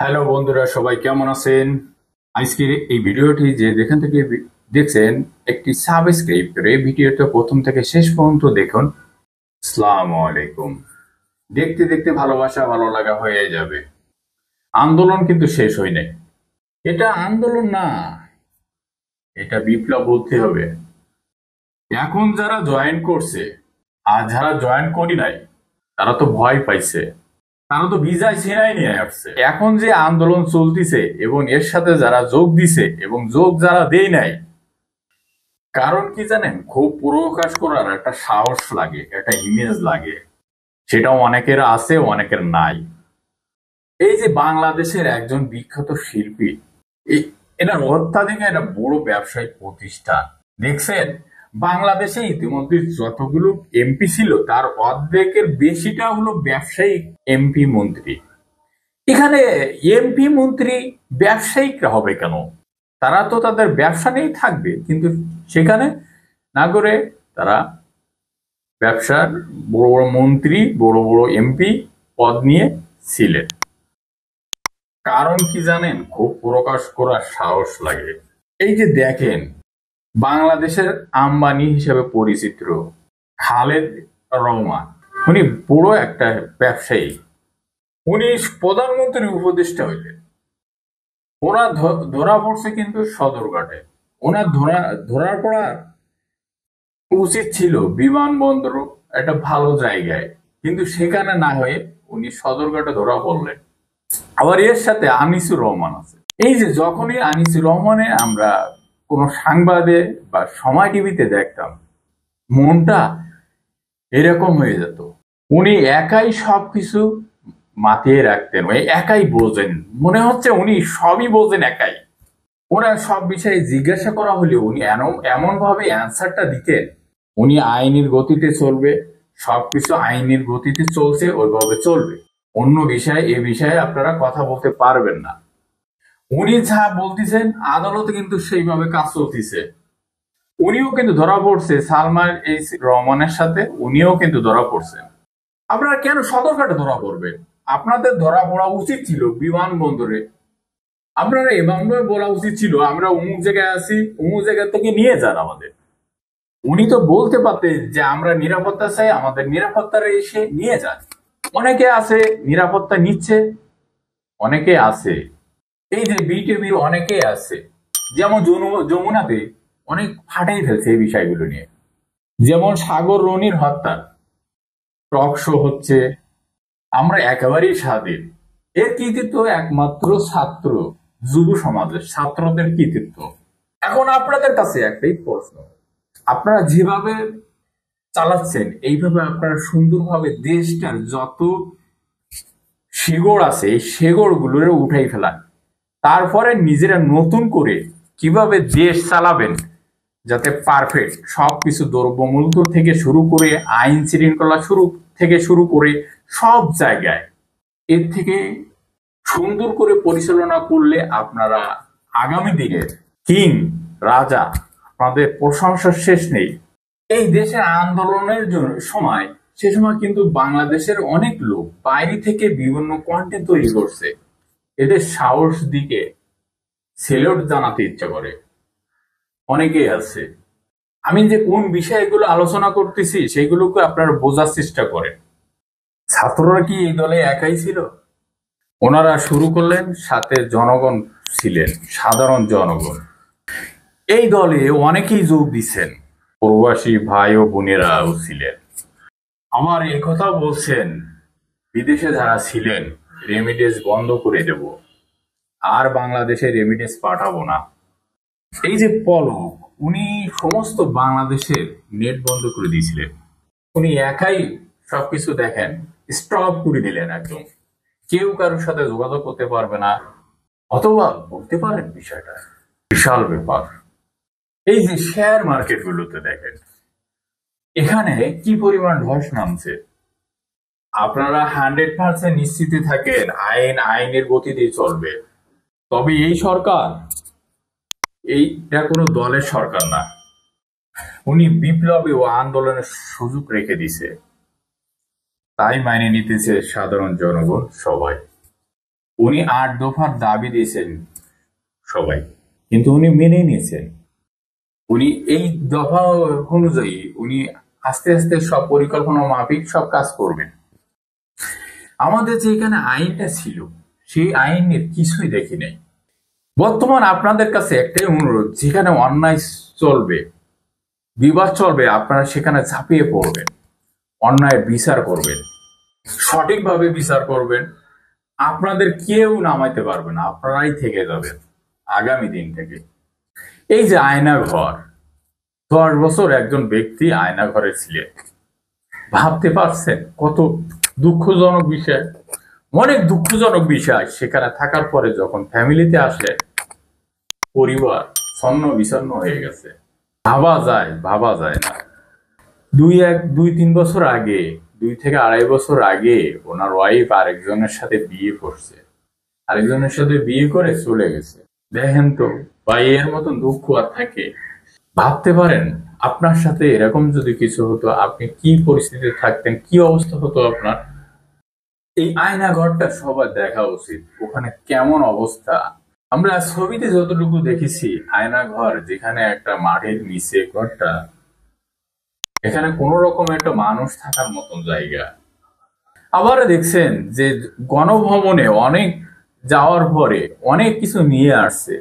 Hello বন্ধুরা, সবাই কেমন আছেন? আজকের এই ভিডিওটি যে যেখান থেকে দেখছেন, একটি সাবস্ক্রাইব করে ভিডিওটা প্রথম থেকে শেষ পর্যন্ত দেখুন। আসসালামু আলাইকুম। দেখতে দেখতে ভালোবাসা ভালো লাগা হয়ে যাবে। আন্দোলন কিন্তু শেষ হয় নাই। এটা আন্দোলন না, এটা বিপ্লব বলতে হবে। এখন যারা জয়েন করছে আর যারা জয়েন করি নাই, তারা তো ভয় পাইছে। তারা তো বিজয় ছিনাই নিয়ে আসছে। এখন যে আন্দোলন চলতিছে এবং এর সাথে যারা যোগ দিছে এবং যোগ যারা দেয় নাই, কারণ কি জানেন, খুব প্রকাশ করার একটা সাহস লাগে, একটা ইমেজ লাগে। সেটা অনেকের আছে, অনেকের নাই। এই যে বাংলাদেশের একজন বিখ্যাত শিল্পী, এনার অত্যাধিক একটা বড় ব্যবসায়িক প্রতিষ্ঠান দেখছেন। বাংলাদেশে ইতিমধ্যে যতগুলো এমপি ছিল তার অর্ধেকের বেশিটা হলো ব্যবসায়িক এমপি মন্ত্রী। এখানে এমপি মন্ত্রী ব্যবসায়িকরা হবে কেন? তারা তো তাদের ব্যবসা নিয়েই থাকবে, কিন্তু সেখানে না করে তারা ব্যবসার বড় বড় মন্ত্রী, বড় বড় এমপি পদ নিয়ে ছিলেন। কারণ কি জানেন, খুব প্রকাশ করার সাহস লাগে। এই যে দেখেন, বাংলাদেশের আম্বানি হিসেবে পরিচিত খালেদ রহমান, উনি বড় একটা ব্যবসায়ী। উনি প্রধানমন্ত্রীর উপদেষ্টা হইলেন। ওরা ধরা পড়ছে কিন্তু সদরঘাটে। ওনার ধরার পড়া উচিত ছিল বিমানবন্দর একটা ভালো জায়গায়, কিন্তু সেখানে না হয়ে উনি সদরঘাটে ধরা পড়লেন। আবার এর সাথে আনিসুর রহমান আছে। এই যে যখনই আনিসুর রহমানে আমরা কোনো সংবাদে বা সময় টিভিতে দেখতাম, মনটা এরকম হয়ে যেত। উনি একাই সবকিছু মাতিয়ে রাখতেন, ওই একাই বোঝেন, মনে হচ্ছে উনি সবই বোঝেন একাই। ওনার সব বিষয়ে জিজ্ঞাসা করা হলে উনি এমন ভাবে অ্যান্সারটা দিতেন, উনি আইনের গতিতে চলবে, সবকিছু আইনের গতিতে চলছে, ওইভাবে চলবে। অন্য বিষয়ে এ বিষয়ে আপনারা কথা বলতে পারবেন না। উনি যা বলতেছেন আদালতে কিন্তু সেইভাবে কাজ চলতেছে। উনিও কিন্তু ধরা পড়ছে সালমান এই রহমানের সাথে, উনিও কিন্তু ধরা পড়ছেন। আপনারা কেন সদরঘাটে ধরা পড়বেন? আপনাদের ধরা পড়া উচিত ছিল বিমানবন্দরে। আপনারা এভাবে বলা উচিত ছিল, আমরা অমুক জায়গায় আছি, অমুক জায়গা থেকে নিয়ে যান আমাদের। উনি তো বলতে পারতেন যে আমরা নিরাপত্তা চাই, আমাদের নিরাপত্তার এসে নিয়ে যান। অনেকে আছে নিরাপত্তা নিচ্ছে, অনেকে আছে এই যে বিটিভির অনেকে আছে, যেমন যমুনাতে অনেক ফাটাই ফেলছে এই বিষয়গুলো নিয়ে। যেমন সাগর রনির হত্যা টক শো হচ্ছে, আমরা একেবারেই স্বাধীন। এর কৃতিত্ব একমাত্র ছাত্র, যুব সমাজের ছাত্রদের কৃতিত্ব। এখন আপনাদের কাছে একটাই প্রশ্ন, আপনারা যেভাবে চালাচ্ছেন এইভাবে আপনারা সুন্দরভাবে দেশটার যত শেগড় আছে এই শেগড় গুলোরে উঠাই ফেলান। তারপরে নিজেরা নতুন করে কিভাবে দেশ চালাবেন, যাতে পারফেক্ট সবকিছু দ্রব্যমূল্য থেকে শুরু করে আইন শৃঙ্খলা শুরু করে সব জায়গায় এর থেকে সুন্দর করে পরিচালনা করলে আপনারা আগামী দিনের কিং রাজা, আপনাদের প্রশংসার শেষ নেই। এই দেশের আন্দোলনের সময়, সে সময় কিন্তু বাংলাদেশের অনেক লোক বাইরে থেকে বিভিন্ন কন্টেন্ট তৈরি করছে। এদের সাহস দিকে সেলুট জানাতে ইচ্ছা করে। অনেকেই আছে। আমি যে কোন বিষয়গুলো আলোচনা করতেছি সেগুলোকে আপনারা বোঝার চেষ্টা করেন। ছাত্ররা কি এই দলে একাই ছিল? ওনারা শুরু করলেন, সাথে জনগণ ছিলেন, সাধারণ জনগণ। এই দলে অনেকেই যোগ দিচ্ছেন, প্রবাসী ভাই ও বোনেরাও ছিলেন। আমার এই কথা বলছেন, বিদেশে যারা ছিলেন রেমিটেন্স বন্ধ করে দেব, আর বাংলাদেশে রেমিটেন্স পাঠাবো না। এই যে পলক, উনি সমস্ত বাংলাদেশের নেট বন্ধ করে দিয়েছিলেন। উনি একাই সবকিছু দেখেন স্টপ করে দিলেন একদম। কেউ কারোর সাথে যোগাযোগ করতে পারবে না, অথবা বলতে পারেন বিষয়টা বিশাল ব্যাপার। এই যে শেয়ার মার্কেট গুলোতে দেখেন, এখানে কি পরিমাণ ধস নামছে। আপনারা 100% নিশ্চিত থাকেন আইনের গতিতেই চলবে। তবে এই সরকার, এইটা কোনো দলের সরকার না। উনি বিপ্লবী ও আন্দোলনের সুযোগ রেখে দিছে, তাই মাইনে নিতেছে সাধারণ জনগণ সবাই। উনি 8 দফার দাবি দিয়েছেন সবাই, কিন্তু উনি মেনে নিয়েছেন। উনি এই দফা অনুযায়ী উনি আস্তে আস্তে সব পরিকল্পনা মাফিক সব কাজ করবেন। আমাদের যেখানে আইনটা ছিল সেই আইনের কিছুই দেখি নাই। বর্তমান আপনাদের কাছে একটাই অনুরোধ, যেখানে অন্যায় চলবে, বিবাদ চলবে, আপনারা সেখানে ঝাঁপিয়ে পড়বেন, অন্যায়ের বিচার করবেন, সঠিকভাবে বিচার করবেন। আপনাদের কেউ নামাইতে পারবে না, আপনারাই থেকে যাবেন আগামী দিন থেকে। এই যে আয়না ঘর, 10 বছর একজন ব্যক্তি আয়না ঘরে ছিলেন, ভাবতে পারছেন কত দুঃখজনক বিষয়? অনেক দুঃখজনক বিষয়। সেখানে থাকার পরে যখন ফ্যামিলিতে আসে, পরিবার ছন্ন বিছন্ন হয়ে গেছে। ভাবা যায় না। 2-3 বছর আগে, 2 থেকে 2.5 বছর আগে ওনার ওয়াইফ আরেকজনের সাথে বিয়ে করছে, আরেকজনের সাথে বিয়ে করে চলে গেছে। দেখেন তো ভাই, এর মতন দুঃখ আর থাকে? ভাবতে পারেন আপনার সাথে এরকম যদি কিছু হতো, আপনি কি পরিস্থিতিতে থাকতেন, কি অবস্থা হতো আপনার? এই আয়না ঘরটা সবার দেখা উচিত, ওখানে কেমন অবস্থা। আমরা ছবিতে যতটুকু দেখেছি আয়না ঘর, যেখানে একটা মাটির নিচে ঘরটা, এখানে কোন রকম একটা মানুষ থাকার মতন জায়গা। আবার দেখছেন যে গণভবনে অনেক যাওয়ার পরে অনেক কিছু নিয়ে আসছে,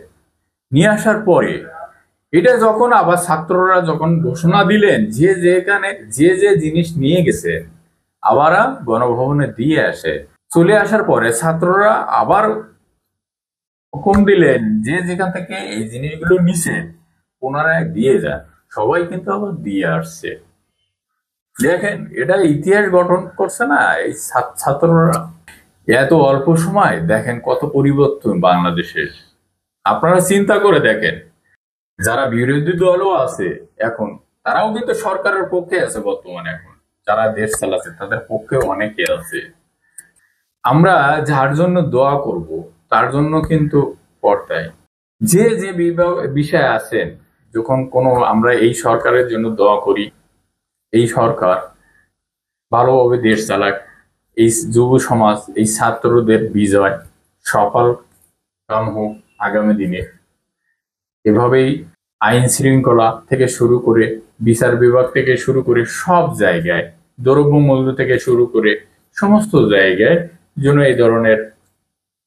নিয়ে আসার পরে এটা যখন আবার ছাত্ররা যখন ঘোষণা দিলেন যে যেখানে যে জিনিস নিয়ে গেছে আবার গণভবনে দিয়ে আসে, চলে আসার পরে ছাত্ররা আবার হুকুম দিলেন যে যেখান থেকে এই জিনিসগুলো নিছে পুনরায় দিয়ে যান। সবাই কিন্তু আবার দিয়ে আসছে। দেখেন, এটা ইতিহাস গঠন করছে না এই ছাত্ররা। এত অল্প সময় দেখেন কত পরিবর্তন বাংলাদেশের। আপনারা চিন্তা করে দেখেন, যারা বিরোধী দলও আছে এখন, তারাও কিন্তু সরকারের পক্ষে আছে বর্তমানে। এখন যারা দেশ চালাচ্ছে তাদের পক্ষে অনেকে আছে। আমরা যার জন্য দোয়া করব তার জন্য কিন্তু পর্দায় যে যে বিষয় আছেন, যখন কোনো আমরা এই সরকারের জন্য দোয়া করি, এই সরকার ভালোভাবে দেশ চালাক, এই যুব সমাজ, এই ছাত্রদের বিজয় সফল কাম হোক আগামী দিনে। এভাবেই আইন শৃঙ্খলা থেকে শুরু করে, বিচার বিভাগ থেকে শুরু করে সব জায়গায়, দ্রব্যমূল্য থেকে শুরু করে সমস্ত জায়গায় যেন এই ধরনের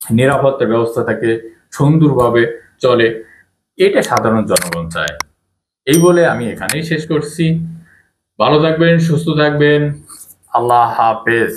নিরাপত্তা ব্যবস্থা থাকে, সুন্দরভাবে চলে, এটা সাধারণ জনগণ চায়। এই বলে আমি এখানেই শেষ করছি। ভালো থাকবেন, সুস্থ থাকবেন। আল্লাহ হাফেজ।